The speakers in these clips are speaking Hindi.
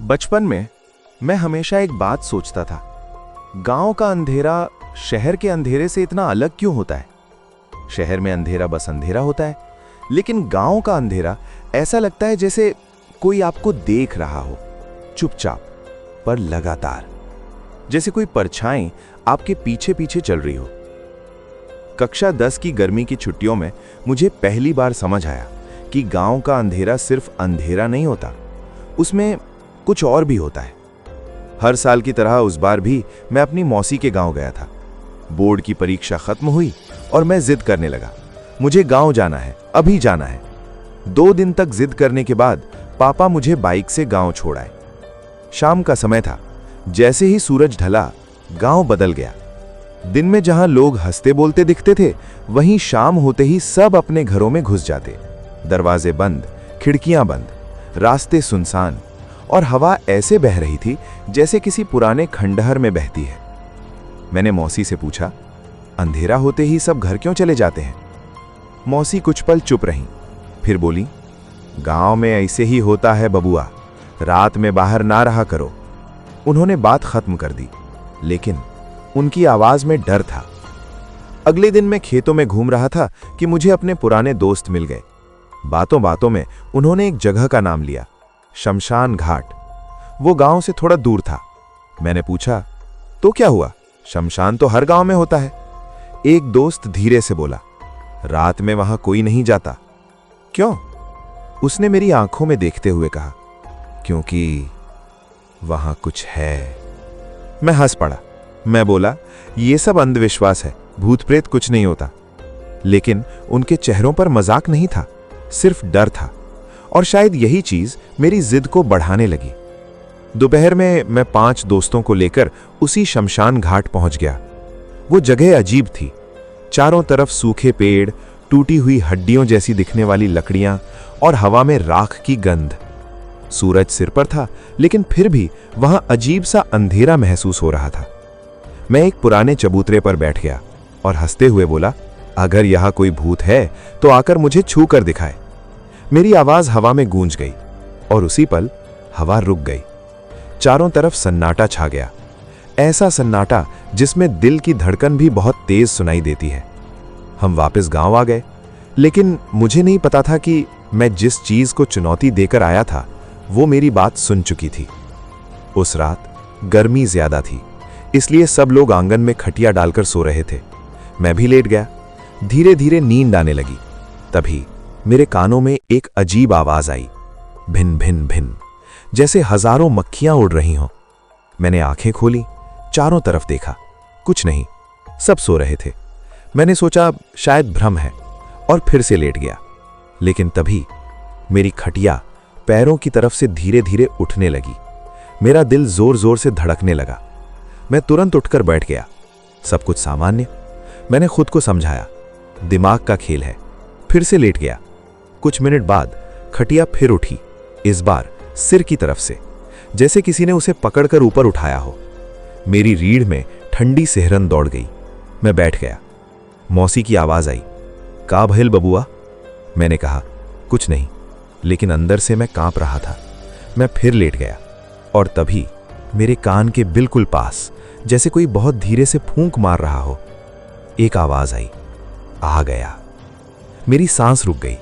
बचपन में मैं हमेशा एक बात सोचता था, गांव का अंधेरा शहर के अंधेरे से इतना अलग क्यों होता है। शहर में अंधेरा बस अंधेरा होता है, लेकिन गांव का अंधेरा ऐसा लगता है जैसे कोई आपको देख रहा हो, चुपचाप पर लगातार, जैसे कोई परछाई आपके पीछे पीछे चल रही हो। कक्षा 10 की गर्मी की छुट्टियों में मुझे पहली बार समझ आया कि गांव का अंधेरा सिर्फ अंधेरा नहीं होता, उसमें कुछ और भी होता है। हर साल की तरह उस बार भी मैं अपनी मौसी के गांव गया था। बोर्ड की परीक्षा खत्म हुई और मैं जिद करने लगा, मुझे गांव जाना है, अभी जाना है। 2 दिन तक जिद करने के बाद पापा मुझे बाइक से गांव छोड़ आए। शाम का समय था। जैसे ही सूरज ढला, गांव बदल गया। दिन में जहां लोग हंसते बोलते दिखते थे, वहीं शाम होते ही सब अपने घरों में घुस जाते। दरवाजे बंद, खिड़कियां बंद, रास्ते सुनसान, और हवा ऐसे बह रही थी जैसे किसी पुराने खंडहर में बहती है। मैंने मौसी से पूछा, अंधेरा होते ही सब घर क्यों चले जाते हैं? मौसी कुछ पल चुप रहीं, फिर बोली, गांव में ऐसे ही होता है बबुआ, रात में बाहर ना रहा करो। उन्होंने बात खत्म कर दी, लेकिन उनकी आवाज में डर था। अगले दिन मैं खेतों में घूम रहा था कि मुझे अपने पुराने दोस्त मिल गए। बातों बातों में उन्होंने एक जगह का नाम लिया, शमशान घाट। वो गांव से थोड़ा दूर था। मैंने पूछा, तो क्या हुआ, शमशान तो हर गांव में होता है। एक दोस्त धीरे से बोला, रात में वहां कोई नहीं जाता। क्यों? उसने मेरी आंखों में देखते हुए कहा, क्योंकि वहां कुछ है। मैं हंस पड़ा। मैं बोला, ये सब अंधविश्वास है, भूत प्रेत कुछ नहीं होता। लेकिन उनके चेहरों पर मजाक नहीं था, सिर्फ डर था, और शायद यही चीज मेरी जिद को बढ़ाने लगी। दोपहर में मैं 5 दोस्तों को लेकर उसी शमशान घाट पहुंच गया। वो जगह अजीब थी। चारों तरफ सूखे पेड़, टूटी हुई हड्डियों जैसी दिखने वाली लकड़ियां और हवा में राख की गंध। सूरज सिर पर था, लेकिन फिर भी वहां अजीब सा अंधेरा महसूस हो रहा था। मैं एक पुराने चबूतरे पर बैठ गया और हंसते हुए बोला, अगर यहां कोई भूत है तो आकर मुझे छू कर दिखाए। मेरी आवाज हवा में गूंज गई और उसी पल हवा रुक गई। चारों तरफ सन्नाटा छा गया, ऐसा सन्नाटा जिसमें दिल की धड़कन भी बहुत तेज सुनाई देती है। हम वापस गांव आ गए, लेकिन मुझे नहीं पता था कि मैं जिस चीज को चुनौती देकर आया था वो मेरी बात सुन चुकी थी। उस रात गर्मी ज्यादा थी, इसलिए सब लोग आंगन में खटिया डालकर सो रहे थे। मैं भी लेट गया। धीरे धीरे नींद आने लगी। तभी मेरे कानों में एक अजीब आवाज आई, भिन भिन भिन, जैसे हजारों मक्खियां उड़ रही हों। मैंने आंखें खोली, चारों तरफ देखा, कुछ नहीं, सब सो रहे थे। मैंने सोचा शायद भ्रम है और फिर से लेट गया। लेकिन तभी मेरी खटिया पैरों की तरफ से धीरे धीरे उठने लगी। मेरा दिल जोर जोर से धड़कने लगा। मैं तुरंत उठकर बैठ गया। सब कुछ सामान्य। मैंने खुद को समझाया, दिमाग का खेल है। फिर से लेट गया। कुछ मिनट बाद खटिया फिर उठी, इस बार सिर की तरफ से, जैसे किसी ने उसे पकड़कर ऊपर उठाया हो। मेरी रीढ़ में ठंडी सिहरन दौड़ गई। मैं बैठ गया। मौसी की आवाज आई, का भइल बबुआ? मैंने कहा, कुछ नहीं, लेकिन अंदर से मैं कांप रहा था। मैं फिर लेट गया और तभी मेरे कान के बिल्कुल पास, जैसे कोई बहुत धीरे से फूंक मार रहा हो, एक आवाज आई, आ गया। मेरी सांस रुक गई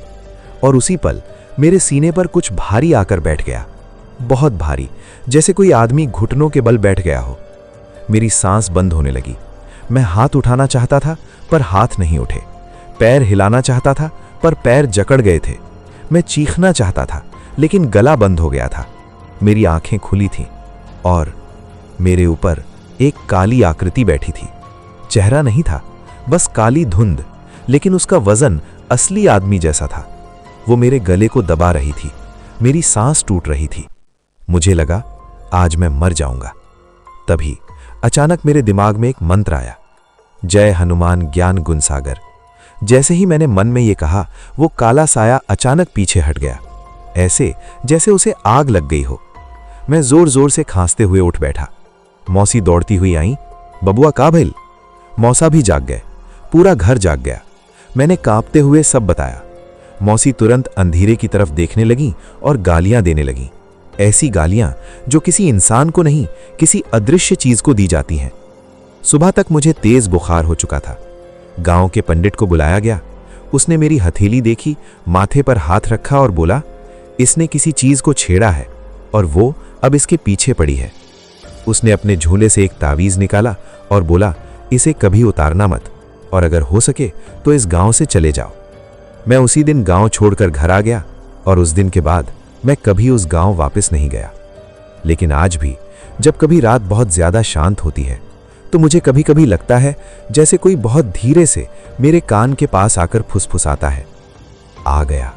और उसी पल मेरे सीने पर कुछ भारी आकर बैठ गया, बहुत भारी, जैसे कोई आदमी घुटनों के बल बैठ गया हो। मेरी सांस बंद होने लगी। मैं हाथ उठाना चाहता था पर हाथ नहीं उठे। पैर हिलाना चाहता था पर पैर जकड़ गए थे। मैं चीखना चाहता था लेकिन गला बंद हो गया था। मेरी आंखें खुली थीं और मेरे ऊपर एक काली आकृति बैठी थी। चेहरा नहीं था, बस काली धुंध, लेकिन उसका वजन असली आदमी जैसा था। वो मेरे गले को दबा रही थी। मेरी सांस टूट रही थी। मुझे लगा आज मैं मर जाऊंगा। तभी अचानक मेरे दिमाग में एक मंत्र आया, जय हनुमान ज्ञान गुण सागर। जैसे ही मैंने मन में ये कहा, वो काला साया अचानक पीछे हट गया, ऐसे जैसे उसे आग लग गई हो। मैं जोर जोर से खांसते हुए उठ बैठा। मौसी दौड़ती हुई आई, बबुआ का भइल? मौसा भी जाग गए, पूरा घर जाग गया। मैंने कांपते हुए सब बताया। मौसी तुरंत अंधेरे की तरफ देखने लगी और गालियां देने लगी। ऐसी गालियां जो किसी इंसान को नहीं, किसी अदृश्य चीज को दी जाती हैं। सुबह तक मुझे तेज बुखार हो चुका था। गांव के पंडित को बुलाया गया। उसने मेरी हथेली देखी, माथे पर हाथ रखा और बोला, इसने किसी चीज को छेड़ा है और वो अब इसके पीछे पड़ी है। उसने अपने झोले से एक तावीज निकाला और बोला, इसे कभी उतारना मत, और अगर हो सके तो इस गांव से चले जाओ। मैं उसी दिन गांव छोड़कर घर आ गया और उस दिन के बाद मैं कभी उस गांव वापस नहीं गया। लेकिन आज भी जब कभी रात बहुत ज्यादा शांत होती है तो मुझे कभी कभी लगता है जैसे कोई बहुत धीरे से मेरे कान के पास आकर फुसफुसाता है, आ गया।